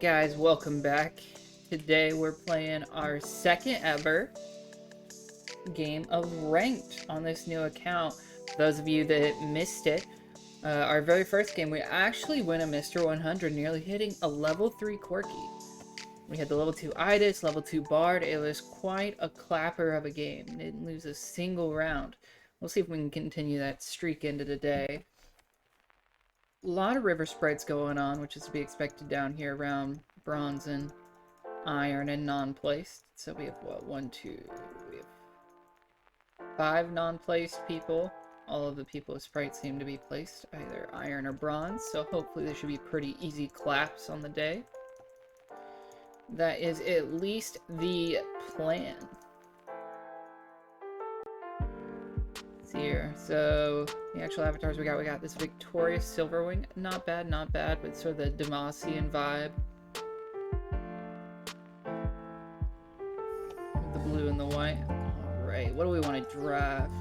Guys, welcome back. Today we're playing our second ever game of Ranked on this new account. For those of you that missed it, our very first game, we actually win a MR.100, nearly hitting a level 3 Quirky. We had the level 2 Idis, level 2 Bard. It was quite a clapper of a game. Didn't lose a single round. We'll see if we can continue that streak into today. A lot of river sprites going on, which is to be expected down here around bronze and iron and non-placed. So we have what? We have 5 non-placed people. All of the people with sprites seem to be placed either iron or bronze, so hopefully there should be pretty easy claps on the day. That is at least the plan. Here. So the actual avatars we got this Victorious Silverwing. Not bad, but sort of the Demacian vibe. The blue and the white. Alright, what do we want to draft?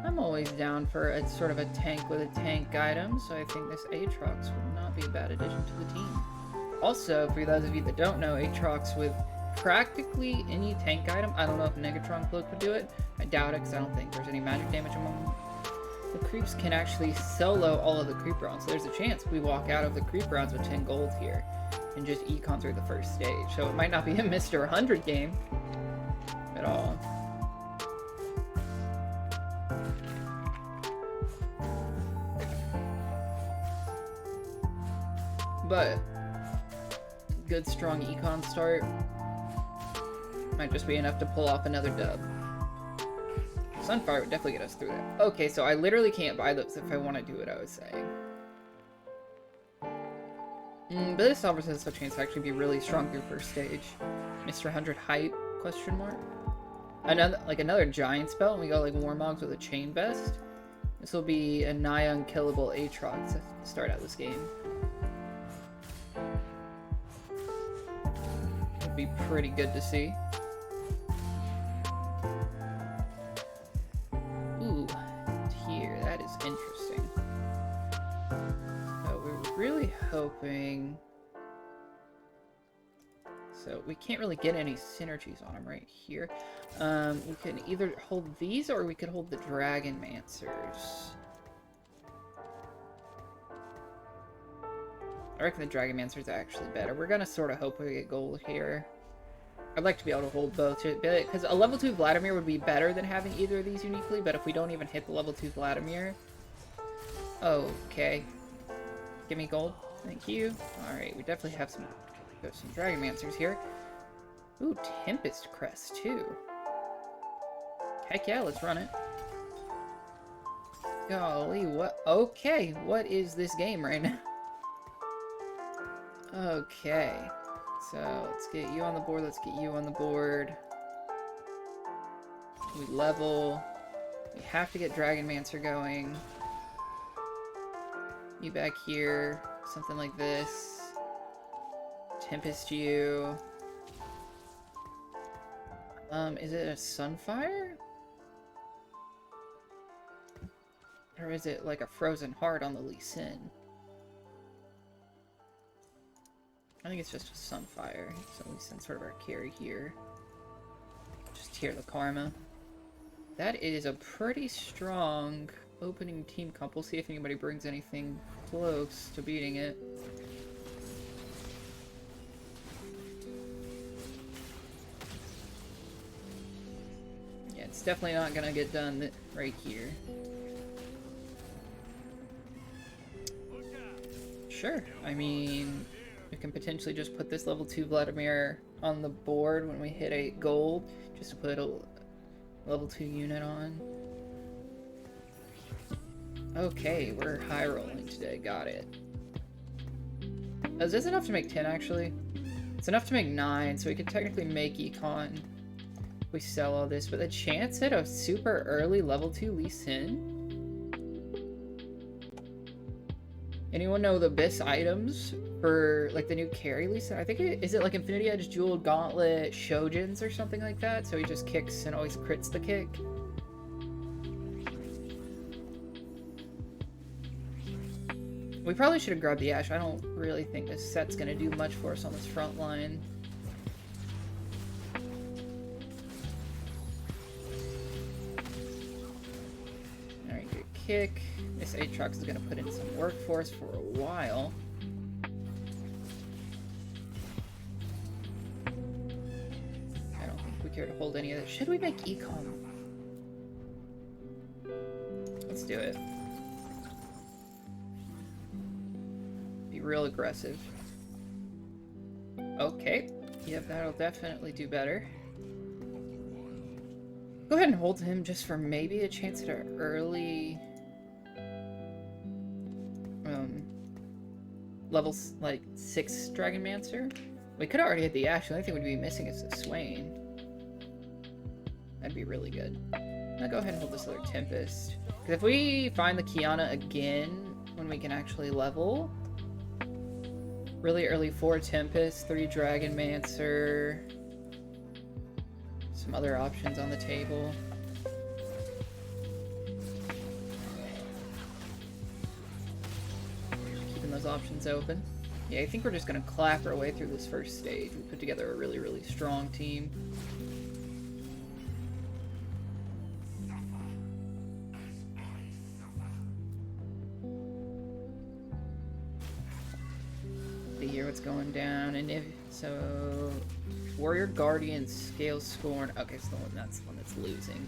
I'm always down for a sort of a tank with a tank item, so I think this Aatrox would not be a bad addition to the team. Also, for those of you that don't know, Aatrox with practically any tank item. I don't know if Negatron Cloak would do it. I doubt it because I don't think there's any magic damage among them. The creeps can actually solo all of the creep rounds. So there's a chance we walk out of the creep rounds with 10 gold here and just econ through the first stage. So it might not be a MR.100 game at all. But good strong econ start. Might just be enough to pull off another dub. Sunfire would definitely get us through that. Okay, so I literally can't buy those if I want to do what I was saying. But this offers us a chance to actually be really strong through first stage. MR.100 hype? Question mark. Another giant spell, and we got like Warmogs with a chain vest. This will be a nigh unkillable Aatrox to start out this game. Would be pretty good to see. Interesting. So we're really hoping. So we can't really get any synergies on them right here. We can either hold these or we could hold the Dragon Mancers. I reckon the Dragon Mancers are actually better. We're gonna sort of hope we get gold here. I'd like to be able to hold both, because a level 2 Vladimir would be better than having either of these uniquely, but if we don't even hit the level 2 Vladimir... Okay. Give me gold. Thank you. Alright, we definitely have some Dragon Mancers here. Ooh, Tempest Crest, too. Heck yeah, let's run it. Golly, what? Okay, what is this game right now? Okay. So, let's get you on the board, let's get you on the board. We level. We have to get Dragon Mancer going. You back here. Something like this. Tempest you. Is it a Sunfire? Or is it like a Frozen Heart on the Lee Sin? I think it's just a Sunfire, so Lee Sin's sort of our carry here. Just hear the karma. That is a pretty strong opening team comp. We'll see if anybody brings anything close to beating it. Yeah, it's definitely not gonna get done right here. Sure, I mean... we can potentially just put this level 2 Vladimir on the board when we hit 8 gold, just to put a level 2 unit on. Okay, we're high rolling today, got it. Is this enough to make 10 actually? It's enough to make 9, so we could technically make econ if we sell all this, but the chance at a super early level 2 Lee Sin? Anyone know the best items for like the new carry Lee Sin? I think is it like Infinity Edge, Jeweled Gauntlet, Shojins or something like that? So he just kicks and always crits the kick. We probably should have grabbed the Ash. I don't really think this set's gonna do much for us on this front line. Alright, good kick. This Aatrox is gonna put in some work for us for a while. I don't think we care to hold any of this. Should we make Econ? Let's do it. Be real aggressive. Okay. Yep, that'll definitely do better. Go ahead and hold him just for maybe a chance at an early... levels like 6 Dragonmancer. We could already hit the Ash. The only thing we'd be missing is the Swain. That'd be really good. I'll go ahead and hold this other Tempest. Because if we find the Kiana again when we can actually level, really early 4 Tempest, 3 Dragonmancer, some other options on the table. Keeping those options open. Yeah, I think we're just going to clap our way through this first stage. We put together a really, really strong team. Hear what's going down, and if so, Warrior Guardian Scale Scorn. Okay, so that's the one that's losing.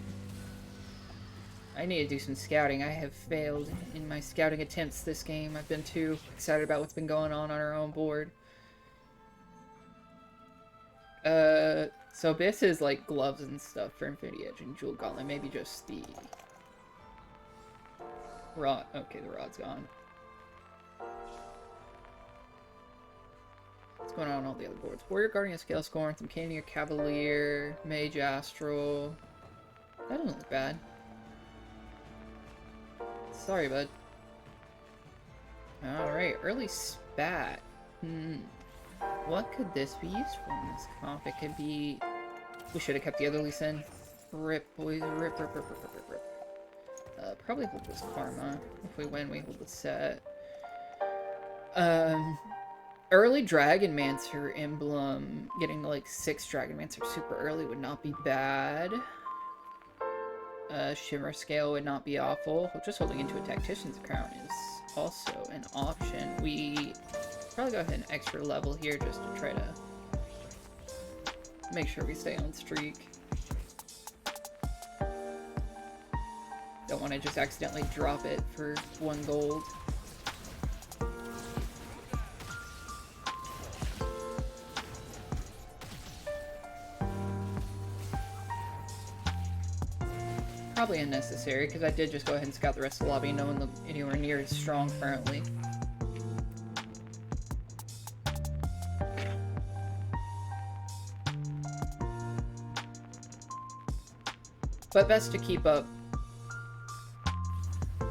I need to do some scouting. I have failed in my scouting attempts this game. I've been too excited about what's been going on our own board. So this is like gloves and stuff for Infinity Edge and Jewel Gauntlet. Maybe just the rod. Okay, the rod's gone. What's going on all the other boards? Warrior Guardian Scale Scorn, some Canadian Cavalier, Mage Astral. That doesn't look bad. Sorry, bud. Alright, early Spat. What could this be used for in this comp? It could be... We should have kept the other Lee Sin. Rip, boys. Rip, rip, rip, rip, rip, rip. Probably hold this Karma. If we win, we hold the set. Early Dragonmancer emblem, getting like 6 Dragonmancer super early would not be bad. Shimmer Scale would not be awful. Just holding into a Tactician's Crown is also an option. We probably go ahead and extra level here just to try to make sure we stay on streak. Don't want to just accidentally drop it for 1 gold. Probably unnecessary, because I did just go ahead and scout the rest of the lobby. No one looked anywhere near as strong currently. But best to keep up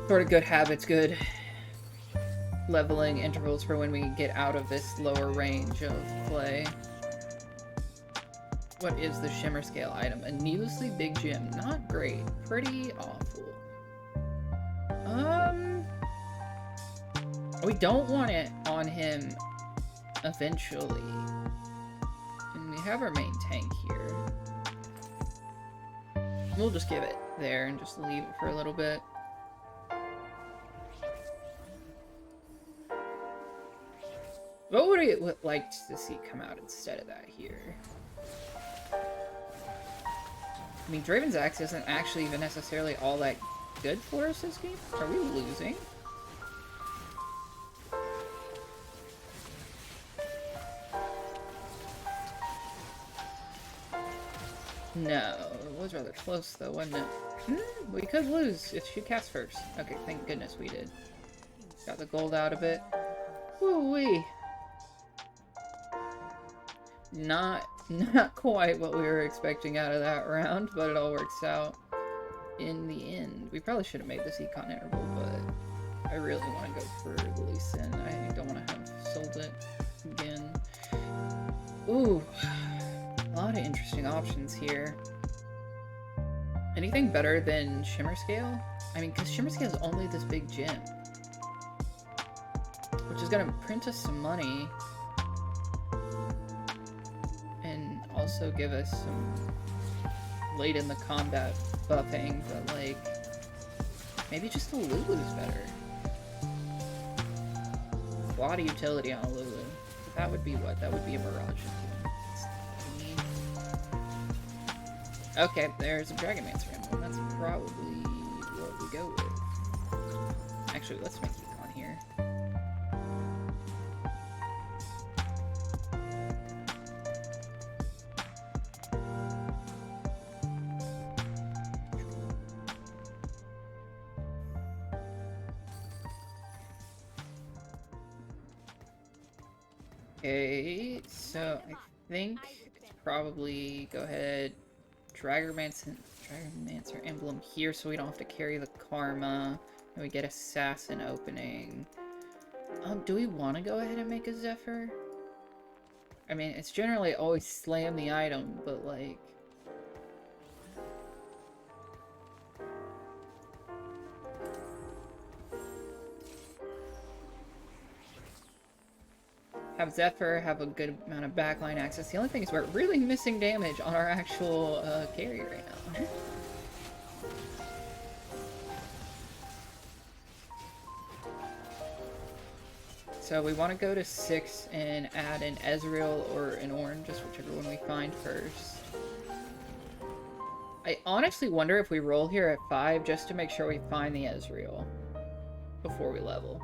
sort of good habits, good leveling intervals for when we get out of this lower range of play. What is the Shimmer Scale item? A needlessly big gem. Not great. Pretty awful. We don't want it on him eventually. And we have our main tank here. We'll just give it there and just leave it for a little bit. What would we like to see come out instead of that here? I mean, Draven's Axe isn't actually even necessarily all that good for us this game. Are we losing? No, it was rather close though, wasn't it? We could lose if she casts first. Okay, thank goodness we did. Got the gold out of it. Woo-wee. Not quite what we were expecting out of that round, but it all works out in the end. We probably should have made this econ interval, but I really want to go for the Lee Sin. I don't want to have sold it again. Ooh, a lot of interesting options here. Anything better than Shimmer Scale? I mean, because Shimmer Scale is only this big gem. gonna print us some money. And also give us some late in the combat buffing, but like, maybe just a Lulu's better. A lot of utility on a Lulu. That would be what? That would be a Mirage. Okay, there's a Dragonmancer emblem. That's probably what we go with. Actually, let's make Econ here. Okay, so I think it's probably go ahead, Dragonmancer emblem here, so we don't have to carry the Karma, and we get Assassin opening. Do we want to go ahead and make a Zephyr? I mean, it's generally always slam the item, but like, have Zephyr, have a good amount of backline access. The only thing is we're really missing damage on our actual carry right now. So we want to go to 6 and add an Ezreal or an Ornn, just whichever one we find first. I honestly wonder if we roll here at 5 just to make sure we find the Ezreal before we level.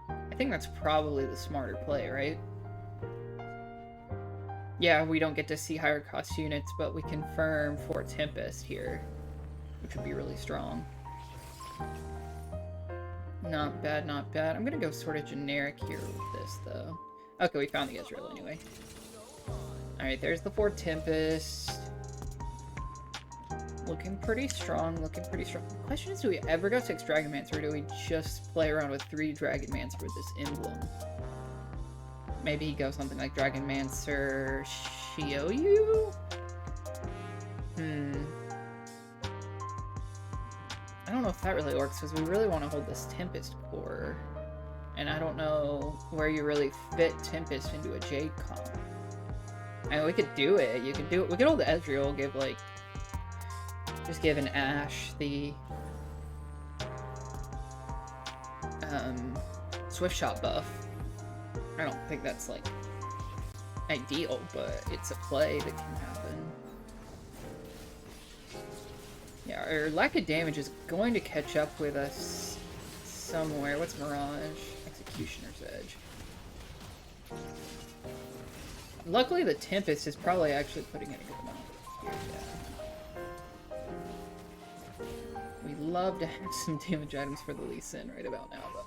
I think that's probably the smarter play, right? Yeah, we don't get to see higher cost units, but we confirm for Tempest here, which would be really strong. Not bad, not bad. I'm gonna go sort of generic here with this, though. Okay, we found the Ezreal anyway. Alright, there's the 4 Tempest. Looking pretty strong, looking pretty strong. The question is, do we ever go 6 Dragonmancer, or do we just play around with 3 Dragonmancer with this emblem? Maybe he goes something like Dragonmancer Shioyu? I don't know if that really works, because we really want to hold this Tempest core. And I don't know where you really fit Tempest into a Jade comp. I mean, we could do it. You could do it. We could hold the Ezreal, give, like, just give an Ashe the Swift Shot buff. I don't think that's, like, ideal, but it's a play that can happen. Yeah, our lack of damage is going to catch up with us somewhere. What's Mirage? Executioner's Edge. Luckily, the Tempest is probably actually putting in a good amount here, yeah. We love to have some damage items for the Lee Sin right about now, but...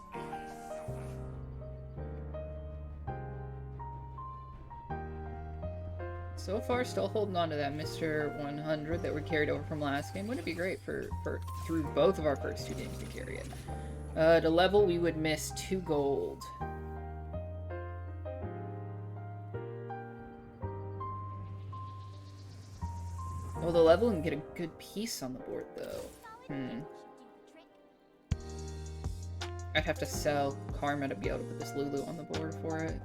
So far, still holding on to that MR.100 that we carried over from last game. Wouldn't it be great for through both of our first 2 games to carry it? To level, we would miss 2 gold. Well, the level and get a good piece on the board, though. I'd have to sell Karma to be able to put this Lulu on the board for it.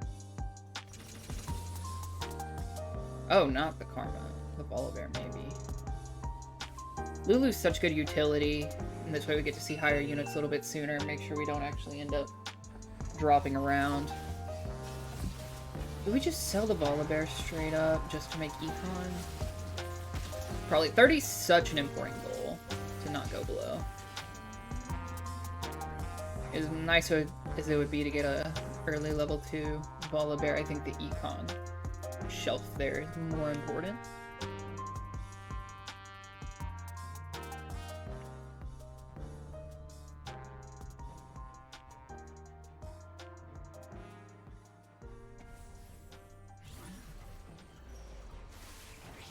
Oh, not the Karma. The Volibear, maybe. Lulu's such good utility, and this way we get to see higher units a little bit sooner and make sure we don't actually end up dropping around. Do we just sell the Volibear straight up just to make Econ? Probably. 30's such an important goal to not go below. As nice as it would be to get a early level 2 Volibear, I think the Econ shelf there is more important.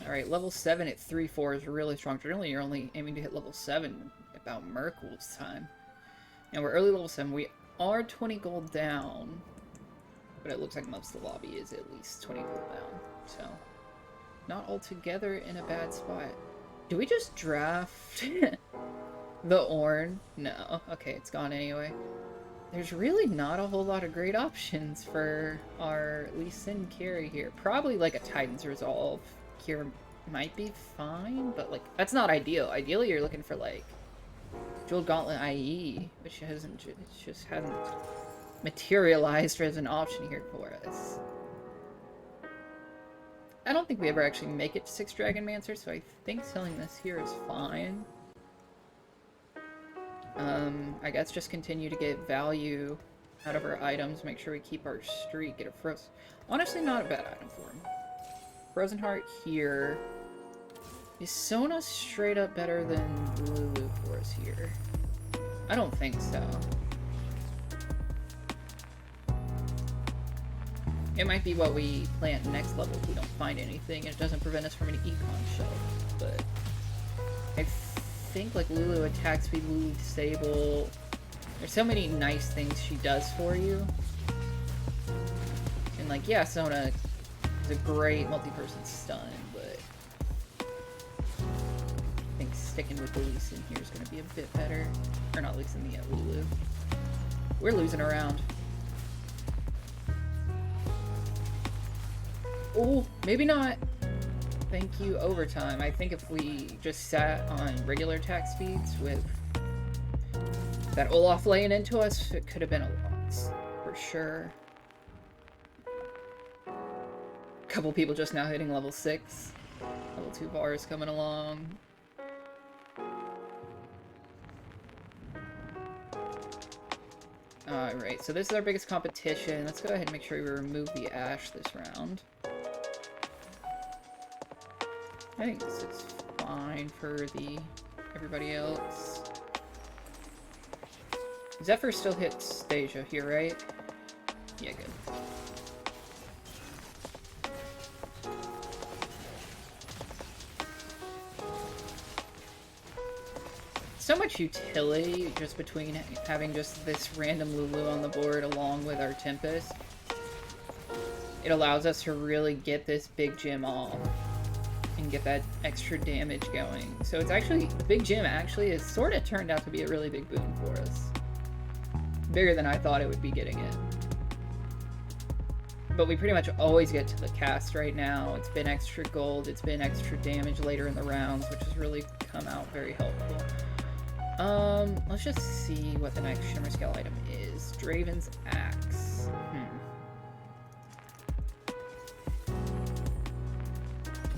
Alright, level 7 at 3-4 is really strong. Generally, you're only aiming to hit level 7 about Merkul's time. And we're early level 7. We are 20 gold down. But it looks like most of the lobby is at least 20 gold down. So, not altogether in a bad spot. Do we just draft the Ornn? No. Okay, it's gone anyway. there's really not a whole lot of great options for our Lee Sin carry here. Probably like a Titan's Resolve here might be fine, but like that's not ideal. Ideally, you're looking for like Jeweled Gauntlet IE, which just hasn't materialized as an option here for us. I don't think we ever actually make it to 6 Dragonmancer, so I think selling this here is fine. I guess just continue to get value out of our items, make sure we keep our streak, get a frozen. Honestly, not a bad item for him. Frozen Heart here. Is Sona straight up better than Lulu for us here? I don't think so. It might be what we plant next level if we don't find anything, and it doesn't prevent us from an econ shelf, but I think like Lulu attack speed, Lulu disable. There's so many nice things she does for you. And like, yeah, Sona is a great multi-person stun, but I think sticking with the Lee Sin here is going to be a bit better. Or not Lee Sin, the Lulu. We're losing around. Oh, maybe not. Thank you, overtime. I think if we just sat on regular attack speeds with that Olaf laying into us, it could have been a lot, for sure. A couple people just now hitting level 6. Level 2 bars coming along. Alright, so this is our biggest competition. Let's go ahead and make sure we remove the Ash this round. I think this is fine for everybody else. Zephyr still hits Stasia here, right? Yeah, good. So much utility just between having just this random Lulu on the board along with our Tempest. It allows us to really get this big gym off and get that extra damage going. So it's actually, the big gym actually has sort of turned out to be a really big boon for us. Bigger than I thought it would be getting it. But we pretty much always get to the cast right now. It's been extra gold, it's been extra damage later in the rounds, which has really come out very helpful. Let's just see what the next Shimmer Scale item is. Draven's Axe.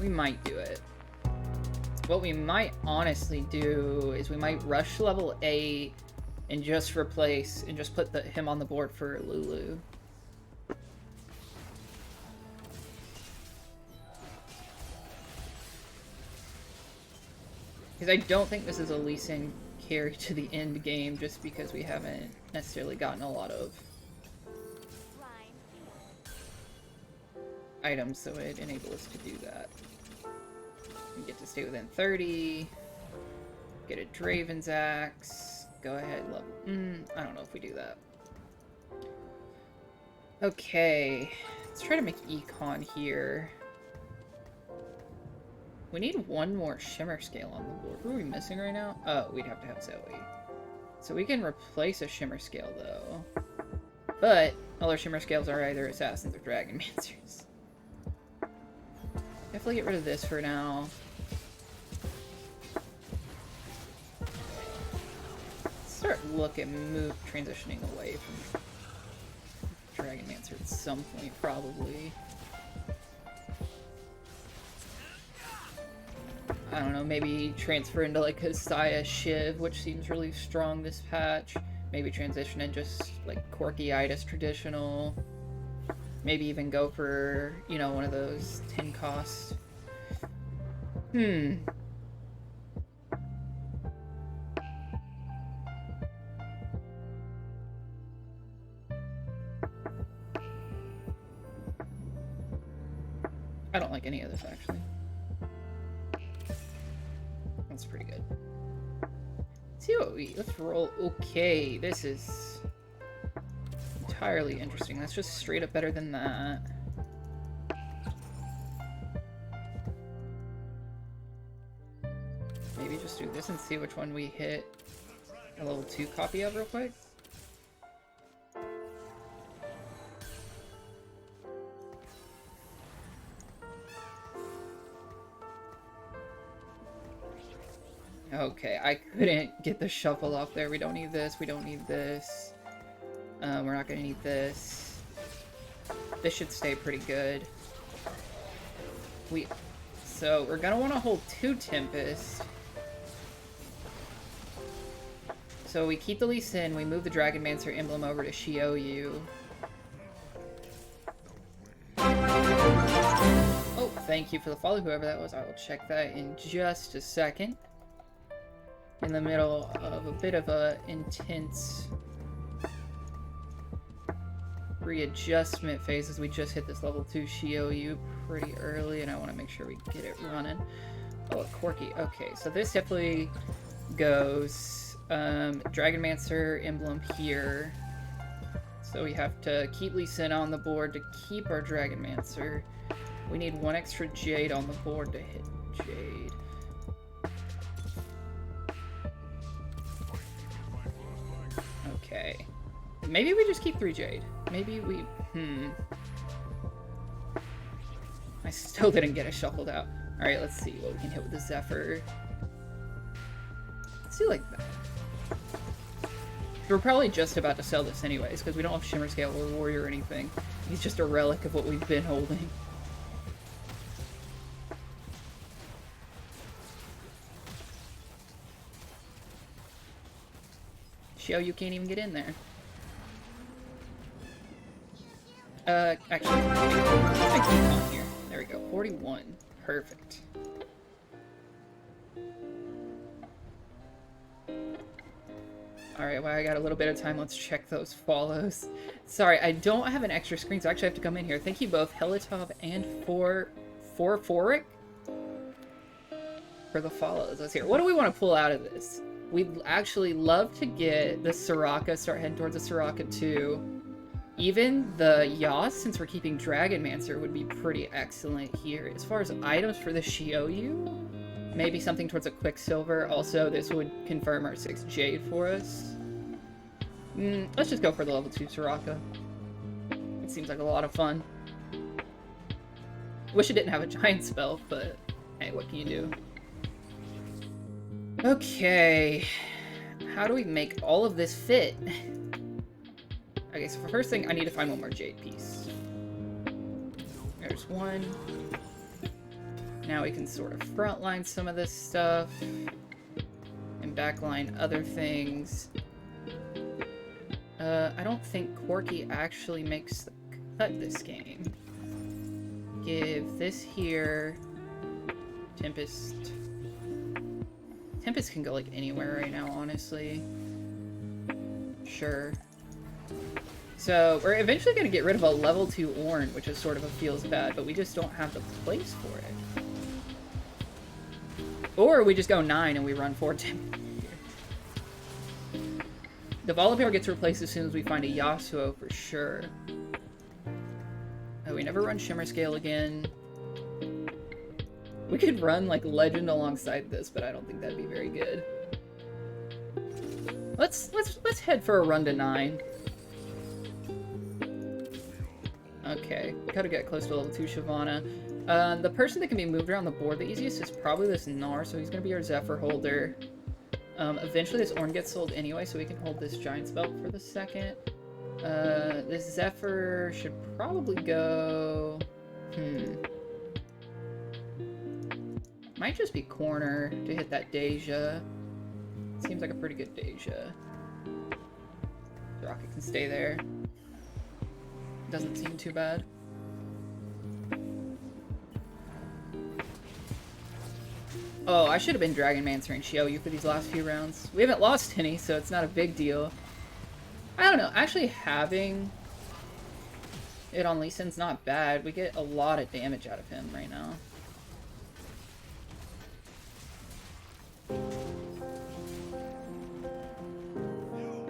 We might do it. What we might honestly do is we might rush level 8 and just replace, and just put him on the board for Lulu. Because I don't think this is a Lee Sin carry to the end game, just because we haven't necessarily gotten a lot of items, so it enables us to do that. We get to stay within 30, get a Draven's Axe, go ahead, level. I don't know if we do that. Okay, let's try to make Econ here. We need one more Shimmer Scale on the board. Who are we missing right now? Oh, we'd have to have Zoe. So we can replace a Shimmer Scale, though. But all our Shimmer Scales are either Assassins or Dragonmancers. Definitely get rid of this for now. Start transitioning away from Dragonmancer at some point, probably. I don't know, maybe transfer into like Hosaya Shiv, which seems really strong this patch. Maybe transition in just like Corky-itis traditional. Maybe even go for, you know, one of those 10 cost. I don't like any of this, actually. That's pretty good. Let's see what let's roll. Okay, this is entirely interesting. That's just straight up better than that. Maybe just do this and see which one we hit a level 2 copy of real quick. Okay, I couldn't get the shuffle off there. We don't need this. We don't need this. We're not gonna need this. This should stay pretty good. So we're gonna want to hold 2 Tempest. So we keep the Lee Sin, we move the Dragonmancer emblem over to Shiou. Oh, thank you for the follow, whoever that was. I will check that in just a second. In the middle of a bit of a intense readjustment phase as we just hit this level 2 Shiou pretty early, and I want to make sure we get it running. Oh, Corky. Okay, so this definitely goes Dragonmancer emblem here. So we have to keep Lee Sin on the board to keep our Dragonmancer. We need 1 extra Jade on the board to hit Jade. Okay. Maybe we just keep 3 Jade. Maybe we... I still didn't get it shuffled out. Alright, let's see what we can hit with the Zephyr. Let's do like that. We're probably just about to sell this anyways, because we don't have Shimmer Scale or Warrior or anything. He's just a relic of what we've been holding. Xiao, you can't even get in there. Actually, I keep on here. There we go. 41. Perfect. Alright, well, I got a little bit of time. Let's check those follows. Sorry, I don't have an extra screen, so I actually have to come in here. Thank you both, Helitov and Foric for the follows. Let's hear. What do we want to pull out of this? We'd actually love to get the Soraka, start heading towards the Soraka 2. Even the Yas, since we're keeping Dragonmancer, would be pretty excellent here. As far as items for the Shiou, maybe something towards a Quicksilver. Also, this would confirm our 6 Jade for us. Let's just go for the level 2 Soraka. It seems like a lot of fun. Wish it didn't have a giant spell, but hey, what can you do? Okay, how do we make all of this fit? Okay, so for first thing, I need to find 1 more Jade piece. There's 1. Now we can sort of frontline some of this stuff and backline other things. I don't think Corky actually makes the cut this game. Give this here. Tempest. Tempest can go like anywhere right now, honestly. Sure. So we're eventually going to get rid of a level 2 Ornn, which is sort of a feels bad, but we just don't have the place for it. Or we just go 9 and we run 4 Tempest. The Volibear gets replaced as soon as we find a Yasuo for sure. Oh, we never run Shimmer Scale again. We could run like Legend alongside this, but I don't think that'd be very good. Let's head for a run to 9. Okay, gotta get close to level 2 Shyvana. The person that can be moved around the board the easiest is probably this Gnar, so he's gonna be our Zephyr holder. Eventually this Ornn gets sold anyway, so we can hold this Giant Spell for the second. This Zephyr should probably go... Might just be corner to hit that Deja. Seems like a pretty good Deja. The Rocket can stay there. Doesn't seem too bad. Oh, I should have been Dragonmancer and Xiou for these last few rounds. We haven't lost any, so it's not a big deal. I don't know, actually having it on Lee Sin's not bad. We get a lot of damage out of him right now.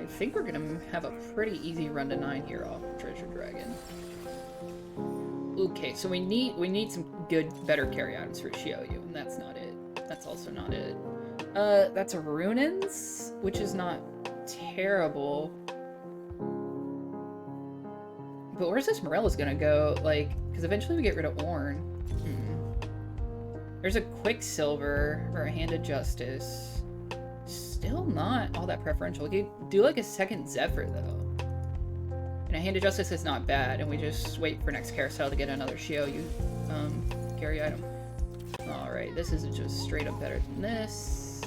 I think we're gonna have a pretty easy run to 9 here off Treasure Dragon. Okay, so we need some good, better carry items for Xiou, and that's not it. That's also not it. That's a Runins, which is not terrible. But where's this Morella's gonna go? Like, because eventually we get rid of Ornn. There's a Quicksilver, or a Hand of Justice. Still not all that preferential. We could do like a second Zephyr though. And a Hand of Justice is not bad, and we just wait for next carousel to get another Shio carry item. Alright, this is just straight up better than this.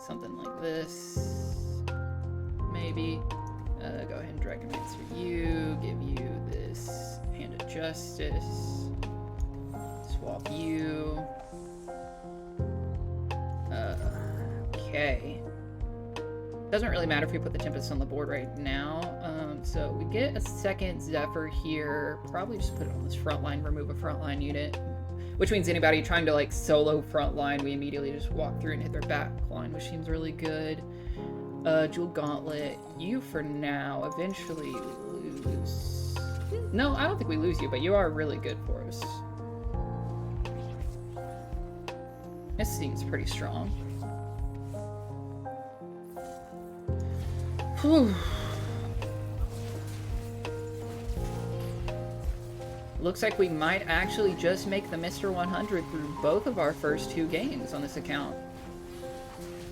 Something like this. Maybe. Go ahead and Dragon Dancer you. Give you this Hand of Justice. Swap you. Okay. Doesn't really matter if we put the Tempest on the board right now. So we get a second Zephyr here. Probably just put it on this front line, remove a frontline unit. Which means anybody trying to like solo front line, we immediately just walk through and hit their back line, which seems really good. Jewel Gauntlet, you for now. Eventually we lose. No, I don't think we lose you, but you are really good for us. This seems pretty strong. Whew. Looks like we might actually just make the MR.100 through both of our first 2 games on this account.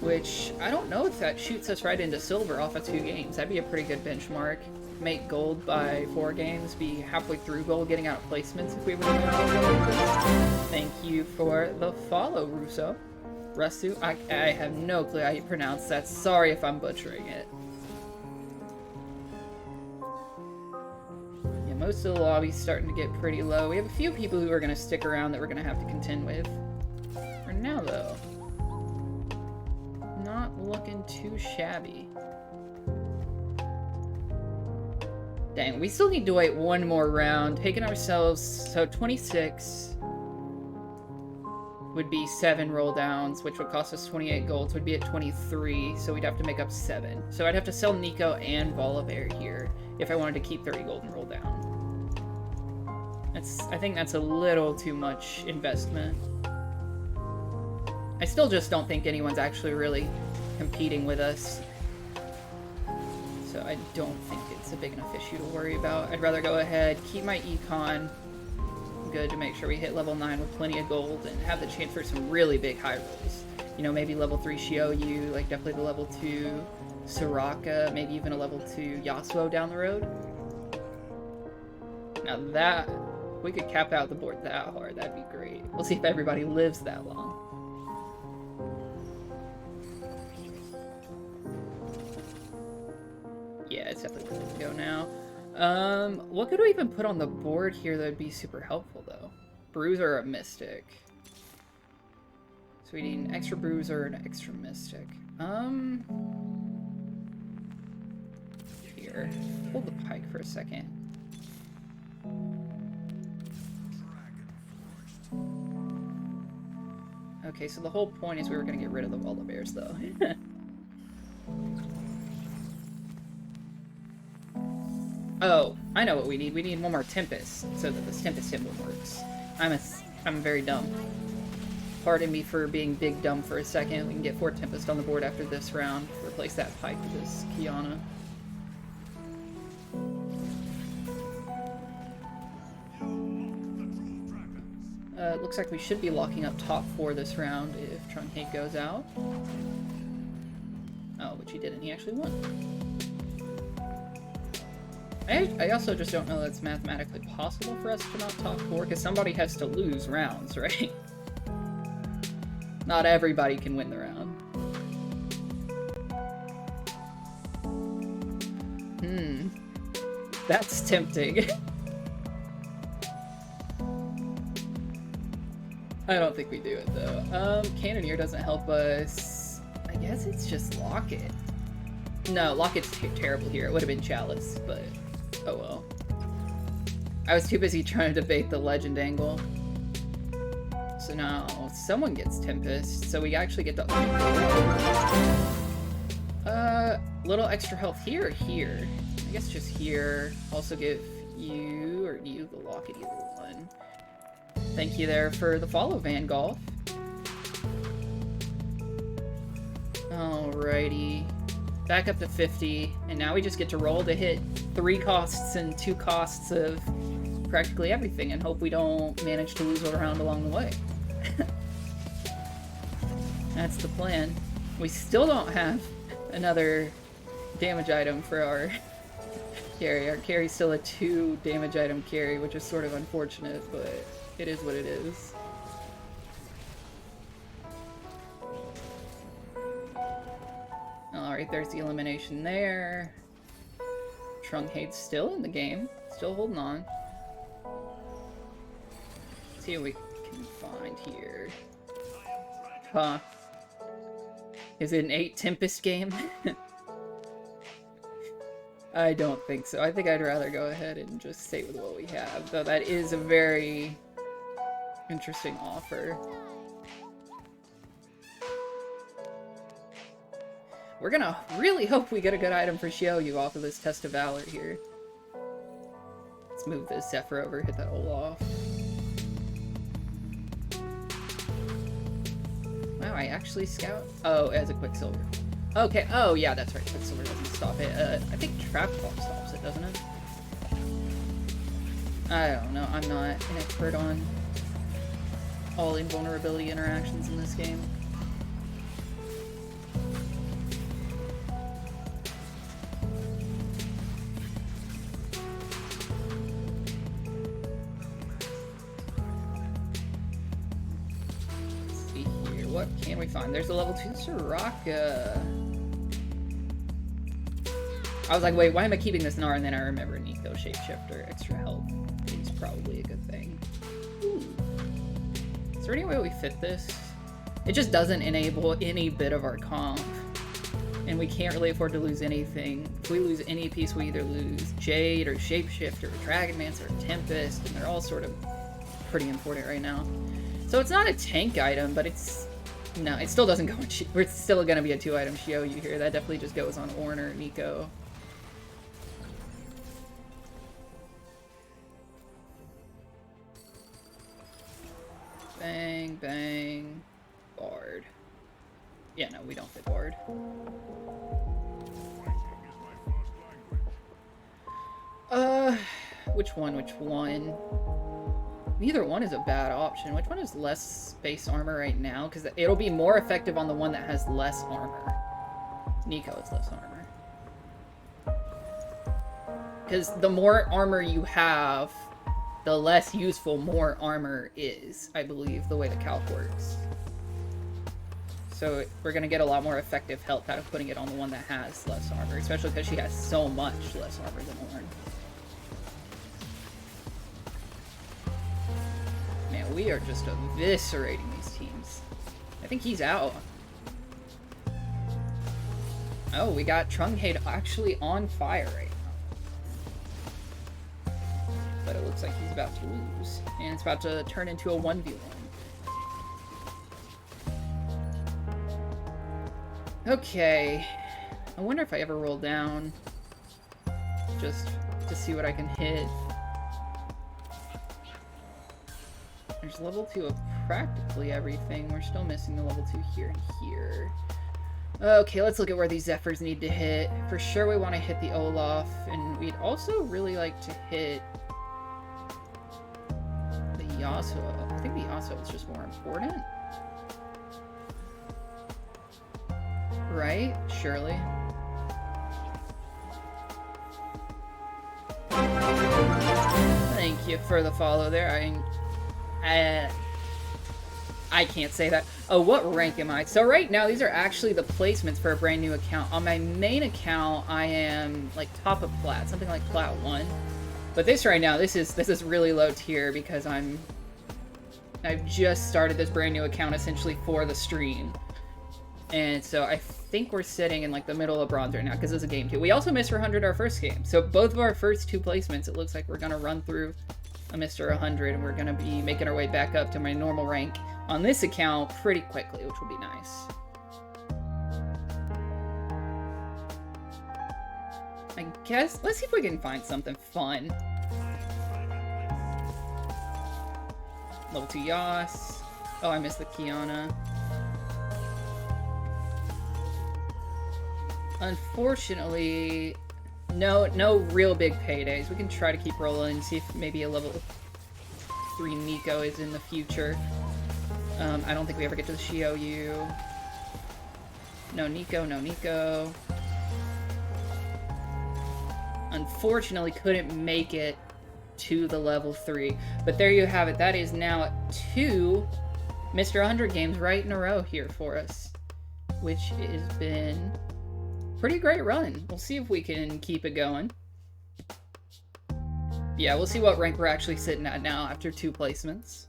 Which, I don't know if that shoots us right into silver off of 2 games. That'd be a pretty good benchmark. Make gold by 4 games, be halfway through gold, getting out of placements if we were to Thank you for the follow, Russo. Rusu, I have no clue how you pronounce that. Sorry if I'm butchering it. Most of the lobby's starting to get pretty low. We have a few people who are going to stick around that we're going to have to contend with. For now, though, not looking too shabby. Dang, we still need to wait one more round. Taking ourselves, so 26 would be 7 roll downs, which would cost us 28 golds, would be at 23, so we'd have to make up 7. So I'd have to sell Nico and Volibear here if I wanted to keep 30 gold and roll down. I think that's a little too much investment. I still just don't think anyone's actually really competing with us. So I don't think it's a big enough issue to worry about. I'd rather go ahead, keep my econ good to make sure we hit level 9 with plenty of gold and have the chance for some really big high rolls. You know, maybe level 3 Shioyu, like definitely the level 2 Soraka, maybe even a level 2 Yasuo down the road. Now that, if we could cap out the board that hard, that'd be great. We'll see if everybody lives that long. Yeah, it's definitely good to go now. What could we even put on the board here that would be super helpful, though? Bruiser or a Mystic? So we need an extra Bruiser and an extra Mystic. Here. Hold the Pike for a second. Okay, so the whole point is we were going to get rid of the Volibears, though. Oh, I know what we need. We need one more Tempest, so that this Tempest symbol works. I'm very dumb. Pardon me for being big dumb for a second. We can get 4 Tempest on the board after this round. Replace that Pike with this Kiana. Looks like we should be locking up top 4 this round if Truncate goes out. Oh, which he didn't. He actually won. I also just don't know that it's mathematically possible for us to not top 4, because somebody has to lose rounds, right? Not everybody can win the round. That's tempting. I don't think we do it, though. Cannoneer doesn't help us. I guess it's just Locket. No, Locket's terrible here. It would have been Chalice, but oh well. I was too busy trying to debate the legend angle. So now someone gets Tempest, so we actually get the little extra health here or here. I guess just here. Also give you or you the Locket either one. Thank you there for the follow, Van Golf. Alrighty. Back up to 50, and now we just get to roll to hit 3 costs and 2 costs of practically everything, and hope we don't manage to lose a round along the way. That's the plan. We still don't have another damage item for our carry. Our carry's still a 2 damage item carry, which is sort of unfortunate, but it is what it is. Alright, there's the elimination there. Trunkhate's still in the game. Still holding on. Let's see what we can find here. Huh. Is it an 8 Tempest game? I don't think so. I think I'd rather go ahead and just stay with what we have, though that is a very interesting offer. We're gonna really hope we get a good item for Xiaoyu off of this Test of Valor here. Let's move this Zephyr over, hit that Olaf. Wow, I actually scout? Oh, as a Quicksilver. Okay, oh yeah, that's right, Quicksilver doesn't stop it. I think Trap Claw stops it, doesn't it? I don't know, I'm not an expert on all invulnerability interactions in this game. Let's see here, what can we find? There's a level 2 Soraka. I was like, wait, why am I keeping this Gnar? And then I remember Nico Shapeshifter. Extra health is probably a good thing. Ooh. Is there any way we fit this? It just doesn't enable any bit of our comp. And we can't really afford to lose anything. If we lose any piece, we either lose Jade or Shapeshifter or Dragonmancer or Tempest, and they're all sort of pretty important right now. So it's not a tank item, but it's... No, it still doesn't go in... We're still going to be a 2-item Xiaoyu here. That definitely just goes on Ornn or Nico. Bang, bang, Bard. Yeah, no, we don't fit Bard. Which one? Neither one is a bad option. Which one is less base armor right now? Because it'll be more effective on the one that has less armor. Nico has less armor. Because the more armor you have, the less useful more armor is, I believe, the way the calc works. So we're going to get a lot more effective health out of putting it on the one that has less armor, especially because she has so much less armor than Ornn. Man, we are just eviscerating these teams. I think he's out. Oh, we got Trunkhate actually on fire right now. But it looks like he's about to lose. And it's about to turn into a 1v1. Okay. I wonder if I ever roll down. Just to see what I can hit. There's level 2 of practically everything. We're still missing the level 2 here and here. Okay, let's look at where these Zephyrs need to hit. For sure we want to hit the Olaf, and we'd also really like to hit the Yasuo. I think the Yasuo is just more important. Right? Surely. Thank you for the follow there. I can't say that. Oh, what rank am I? So right now, these are actually the placements for a brand new account. On my main account, I am like top of plat, something like plat 1. But this right now, this is really low tier because I've just started this brand new account essentially for the stream. And so I think we're sitting in like the middle of bronze right now because it's a game 2. We also missed MR.100 our first game. So both of our first 2 placements, it looks like we're gonna run through a MR.100 and we're gonna be making our way back up to my normal rank on this account pretty quickly, which will be nice. I guess, let's see if we can find something fun. Level 2 Yas. Oh, I missed the Kiana. Unfortunately, no real big paydays. We can try to keep rolling and see if maybe a level 3 Nico is in the future. I don't think we ever get to the Xiaoyu. No Nico, no Nico. Unfortunately, couldn't make it to the level 3. But there you have it. That is now 2 MR.100 games right in a row here for us, which has been a pretty great run. We'll see if we can keep it going. Yeah, we'll see what rank we're actually sitting at now after 2 placements.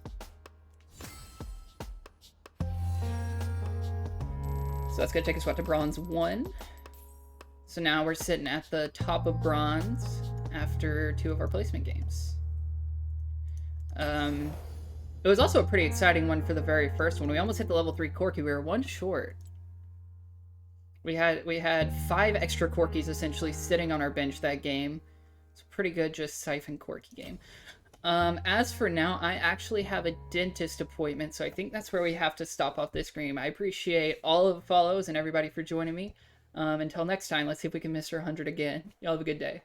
So that's going to take us, what, to Bronze 1. So now we're sitting at the top of Bronze after 2 of our placement games. It was also a pretty exciting one for the very first one. We almost hit the level 3 Corki. We were 1 short. We had 5 extra Corkis essentially sitting on our bench that game. It's a pretty good just siphon Corki game. As for now, I actually have a dentist appointment, so I think that's where we have to stop off this stream. I appreciate all of the follows and everybody for joining me. Until next time, let's see if we can MR.100 again. Y'all have a good day.